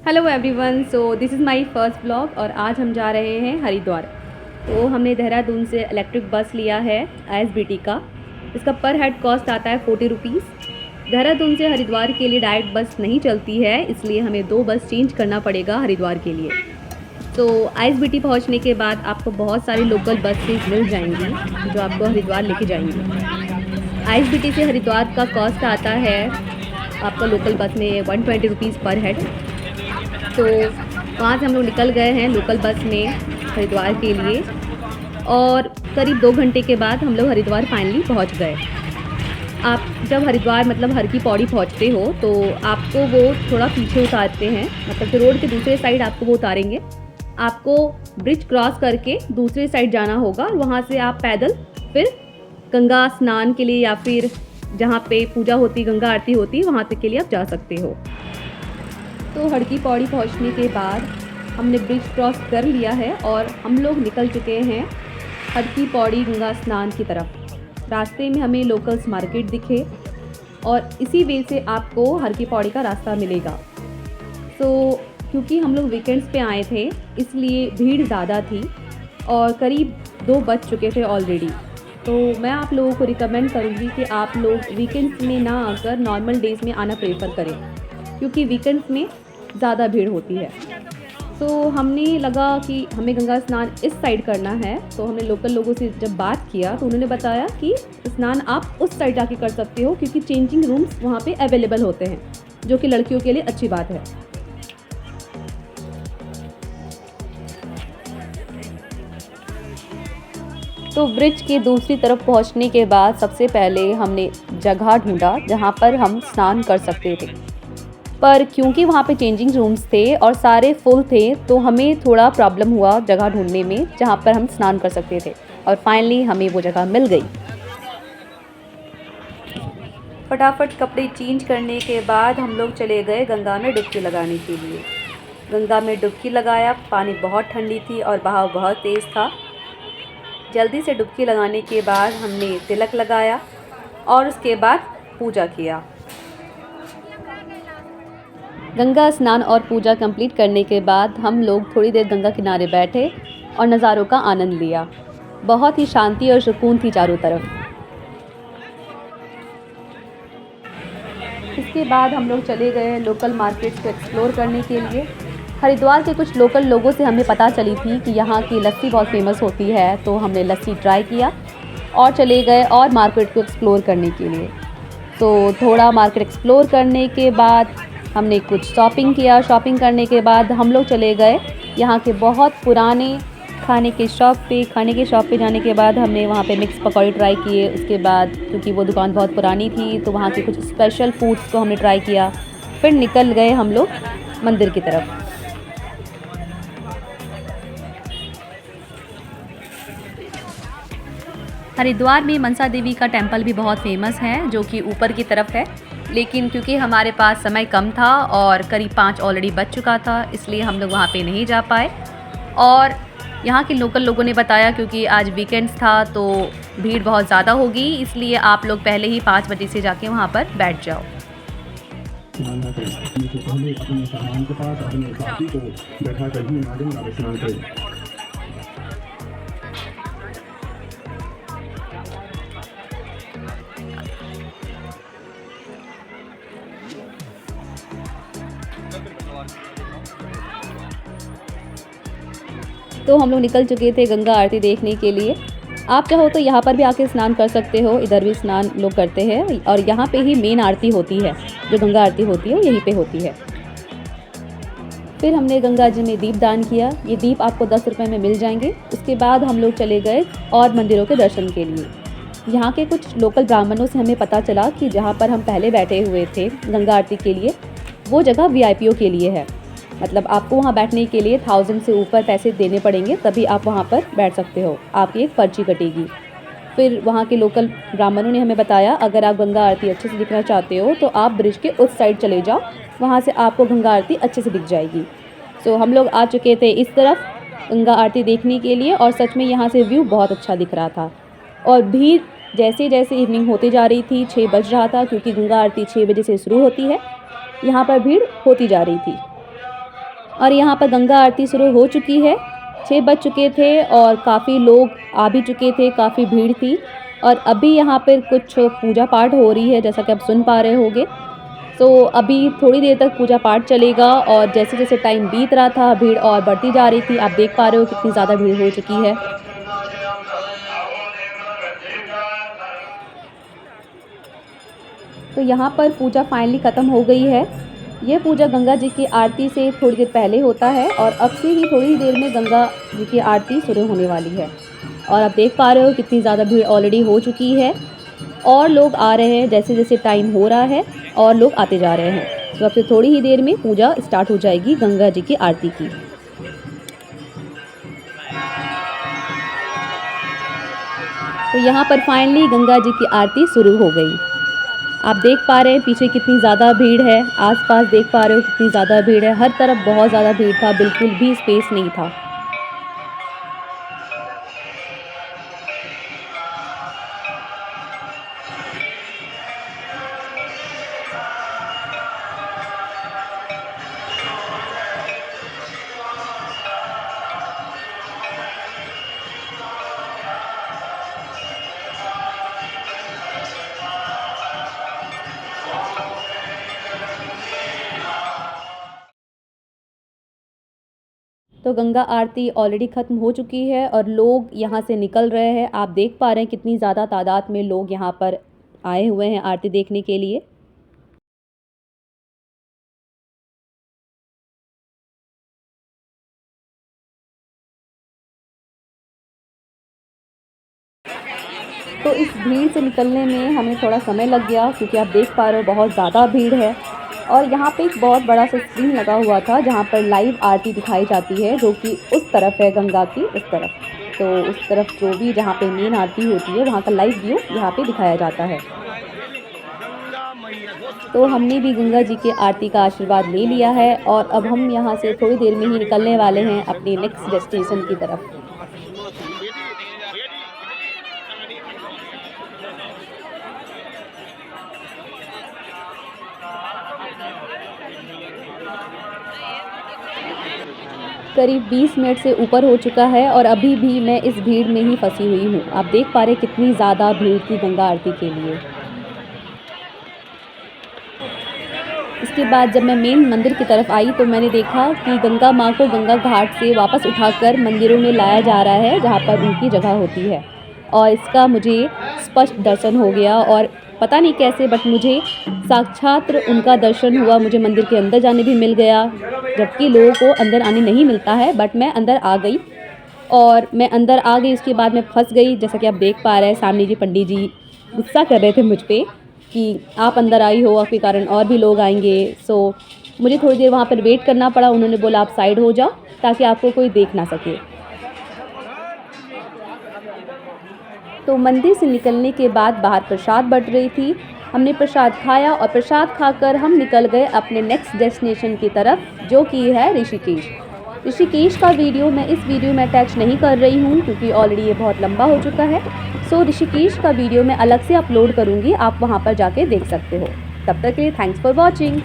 Hello everyone, so this is my first blog और आज हम जा रहे हैं हरिद्वार। तो हमने देहरादून से इलेक्ट्रिक बस लिया है ISBT का। इसका पर हेड कॉस्ट आता है 40 रुपीज़। देहरादून से हरिद्वार के लिए डायरेक्ट बस नहीं चलती है, इसलिए हमें 2 बस चेंज करना पड़ेगा हरिद्वार के लिए। तो ISBT पहुंचने के बाद आपको बहुत सारी लोकल बसेज मिल जाएंगी जो आपको हरिद्वार लेके जाएंगी। ISBT से हरिद्वार का कॉस्ट आता है आपका लोकल बस में 120 रुपीज़ पर हेड। तो वहाँ से हम लोग निकल गए हैं लोकल बस में हरिद्वार के लिए और करीब 2 घंटे के बाद हम लोग हरिद्वार फाइनली पहुँच गए। आप जब हरिद्वार मतलब हर की पौड़ी पहुँचते हो तो आपको वो थोड़ा पीछे उतारते हैं, मतलब कि रोड के दूसरे साइड आपको वो उतारेंगे। आपको ब्रिज क्रॉस करके दूसरे साइड जाना होगा और वहाँ से आप पैदल फिर गंगा स्नान के लिए या फिर जहाँ पे पूजा होती, गंगा आरती होती, वहाँ तक के लिए आप जा सकते हो। तो हड़की पौड़ी पहुंचने के बाद हमने ब्रिज क्रॉस कर लिया है और हम लोग निकल चुके हैं हड़की पौड़ी गंगा स्नान की तरफ। रास्ते में हमें लोकल्स मार्केट दिखे और इसी वे से आपको हड़की पौड़ी का रास्ता मिलेगा। तो क्योंकि हम लोग वीकेंड्स पे आए थे इसलिए भीड़ ज़्यादा थी और करीब 2 बज चुके थे ऑलरेडी। तो मैं आप लोगों को रिकमेंड करूँगी कि आप लोग वीकेंड्स में ना आकर नॉर्मल डेज़ में आना प्रेफर करें, क्योंकि वीकेंड्स में ज़्यादा भीड़ होती है। तो हमने लगा कि हमें गंगा स्नान इस साइड करना है, तो हमने लोकल लोगों से जब बात किया तो उन्होंने बताया कि स्नान आप उस साइड जाके कर सकते हो क्योंकि चेंजिंग रूम्स वहाँ पे अवेलेबल होते हैं, जो कि लड़कियों के लिए अच्छी बात है। तो ब्रिज के दूसरी तरफ पहुँचने के बाद सबसे पहले हमने जगह ढूंढा जहाँ पर हम स्नान कर सकते थे, पर क्योंकि वहाँ पे चेंजिंग रूम्स थे और सारे फुल थे तो हमें थोड़ा प्रॉब्लम हुआ जगह ढूंढने में जहाँ पर हम स्नान कर सकते थे, और फाइनली हमें वो जगह मिल गई। फटाफट कपड़े चेंज करने के बाद हम लोग चले गए गंगा में डुबकी लगाने के लिए। गंगा में डुबकी लगाया, पानी बहुत ठंडी थी और बहाव बहुत तेज़ था। जल्दी से डुबकी लगाने के बाद हमने तिलक लगाया और उसके बाद पूजा किया। गंगा स्नान और पूजा कंप्लीट करने के बाद हम लोग थोड़ी देर गंगा किनारे बैठे और नज़ारों का आनंद लिया। बहुत ही शांति और सुकून थी चारों तरफ। इसके बाद हम लोग चले गए लोकल मार्केट्स को एक्सप्लोर करने के लिए। हरिद्वार के कुछ लोकल लोगों से हमें पता चली थी कि यहाँ की लस्सी बहुत फेमस होती है, तो हमने लस्सी ट्राई किया और चले गए और मार्केट को एक्सप्लोर करने के लिए। तो थोड़ा मार्केट एक्सप्लोर करने के बाद हमने कुछ शॉपिंग किया। शॉपिंग करने के बाद हम लोग चले गए यहाँ के बहुत पुराने खाने के शॉप पे जाने के बाद हमने वहाँ पे मिक्स पकौड़े ट्राई किए। उसके बाद क्योंकि वो दुकान बहुत पुरानी थी तो वहाँ के कुछ स्पेशल फूड्स को हमने ट्राई किया। फिर निकल गए हम लोग मंदिर की तरफ। हरिद्वार में मनसा देवी का टेम्पल भी बहुत फेमस है, जो कि ऊपर की तरफ है, लेकिन क्योंकि हमारे पास समय कम था और करीब 5 ऑलरेडी बज चुका था, इसलिए हम लोग वहाँ पे नहीं जा पाए। और यहाँ के लोकल लोगों ने बताया क्योंकि आज वीकेंड्स था तो भीड़ बहुत ज़्यादा होगी, इसलिए आप लोग पहले ही 5 बजे से जाके वहाँ पर बैठ जाओ। तो हम लोग निकल चुके थे गंगा आरती देखने के लिए। आप चाहो तो यहाँ पर भी आके स्नान कर सकते हो, इधर भी स्नान लोग करते हैं और यहाँ पे ही मेन आरती होती है, जो गंगा आरती होती है यहीं पे होती है। फिर हमने गंगा जी में दीप दान किया। ये दीप आपको 10 रुपये में मिल जाएंगे। उसके बाद हम लोग चले गए और मंदिरों के दर्शन के लिए। यहाँ के कुछ लोकल ब्राह्मणों से हमें पता चला कि जहाँ पर हम पहले बैठे हुए थे गंगा आरती के लिए, वो जगह VIP के लिए है। मतलब आपको वहाँ बैठने के लिए 1000 से ऊपर पैसे देने पड़ेंगे, तभी आप वहाँ पर बैठ सकते हो। आपकी एक पर्ची कटेगी। फिर वहाँ के लोकल ब्राह्मणों ने हमें बताया अगर आप गंगा आरती अच्छे से दिखना चाहते हो तो आप ब्रिज के उस साइड चले जाओ, वहाँ से आपको गंगा आरती अच्छे से दिख जाएगी। तो हम लोग आ चुके थे इस तरफ गंगा आरती देखने के लिए और सच में यहाँ से व्यू बहुत अच्छा दिख रहा था। और भीड़ जैसे जैसे इवनिंग होती जा रही थी, 6 बज रहा था क्योंकि गंगा आरती 6 बजे से शुरू होती है, यहाँ पर भीड़ होती जा रही थी। और यहाँ पर गंगा आरती शुरू हो चुकी है। 6 बज चुके थे और काफ़ी लोग आ भी चुके थे, काफ़ी भीड़ थी। और अभी यहाँ पर कुछ पूजा पाठ हो रही है, जैसा कि आप सुन पा रहे होंगे। तो अभी थोड़ी देर तक पूजा पाठ चलेगा और जैसे जैसे टाइम बीत रहा था भीड़ और बढ़ती जा रही थी। आप देख पा रहे हो कितनी ज़्यादा भीड़ हो चुकी है। तो यहाँ पर पूजा फाइनली ख़त्म हो गई है। ये पूजा गंगा जी की आरती से थोड़ी देर पहले होता है और अब से ही थोड़ी ही देर में गंगा जी की आरती शुरू होने वाली है। और आप देख पा रहे हो कितनी ज़्यादा भीड़ ऑलरेडी हो चुकी है और लोग आ रहे हैं जैसे जैसे टाइम हो रहा है और लोग आते जा रहे हैं। तो अब से थोड़ी ही देर में पूजा स्टार्ट हो जाएगी गंगा जी की आरती की। तो यहाँ पर फाइनली गंगा जी की आरती शुरू हो गई। आप देख पा रहे हैं पीछे कितनी ज़्यादा भीड़ है, आसपास देख पा रहे हो कितनी ज़्यादा भीड़ है। हर तरफ बहुत ज़्यादा भीड़ था, बिल्कुल भी स्पेस नहीं था। तो गंगा आरती ऑलरेडी ख़त्म हो चुकी है और लोग यहाँ से निकल रहे हैं। आप देख पा रहे हैं कितनी ज़्यादा तादाद में लोग यहाँ पर आए हुए हैं आरती देखने के लिए। तो इस भीड़ से निकलने में हमें थोड़ा समय लग गया क्योंकि आप देख पा रहे हो बहुत ज़्यादा भीड़ है। और यहाँ पे एक बहुत बड़ा सा स्क्रीन लगा हुआ था जहाँ पर लाइव आरती दिखाई जाती है, जो कि उस तरफ है गंगा की उस तरफ। तो उस तरफ जो भी जहाँ पे मेन आरती होती है वहाँ का लाइव व्यू यहाँ पे दिखाया जाता है। तो हमने भी गंगा जी के आरती का आशीर्वाद ले लिया है और अब हम यहाँ से थोड़ी देर में ही निकलने वाले हैं अपने नेक्स्ट डेस्टिनेशन की तरफ। करीब 20 मिनट से ऊपर हो चुका है और अभी भी मैं इस भीड़ में ही फंसी हुई हूँ। आप देख पा रहे कितनी ज़्यादा भीड़ थी गंगा आरती के लिए। इसके बाद जब मैं मेन मंदिर की तरफ आई तो मैंने देखा कि गंगा माँ को गंगा घाट से वापस उठाकर मंदिरों में लाया जा रहा है जहाँ पर उनकी जगह होती है। और इसका मुझे स्पष्ट दर्शन हो गया और पता नहीं कैसे बट मुझे साक्षात उनका दर्शन हुआ। मुझे मंदिर के अंदर जाने भी मिल गया, जबकि लोगों को अंदर आने नहीं मिलता है, बट मैं अंदर आ गई। और मैं अंदर आ गई उसके बाद मैं फंस गई। जैसा कि आप देख पा रहे हैं सामने जी पंडित जी गुस्सा कर रहे थे मुझ पर कि आप अंदर आई हो, आपके कारण और भी लोग आएंगे। सो मुझे थोड़ी देर वहाँ पर वेट करना पड़ा। उन्होंने बोला आप साइड हो जाओ ताकि आपको कोई देख ना सके। तो मंदिर से निकलने के बाद बाहर प्रसाद बंट रही थी। हमने प्रसाद खाया और प्रसाद खाकर हम निकल गए अपने नेक्स्ट डेस्टिनेशन की तरफ, जो कि है ऋषिकेश। ऋषिकेश का वीडियो मैं इस वीडियो में अटैच नहीं कर रही हूँ क्योंकि ऑलरेडी ये बहुत लंबा हो चुका है। सो ऋषिकेश का वीडियो मैं अलग से अपलोड करूँगी, आप वहाँ पर जाके देख सकते हो। तब तक के लिए थैंक्स फॉर वॉचिंग।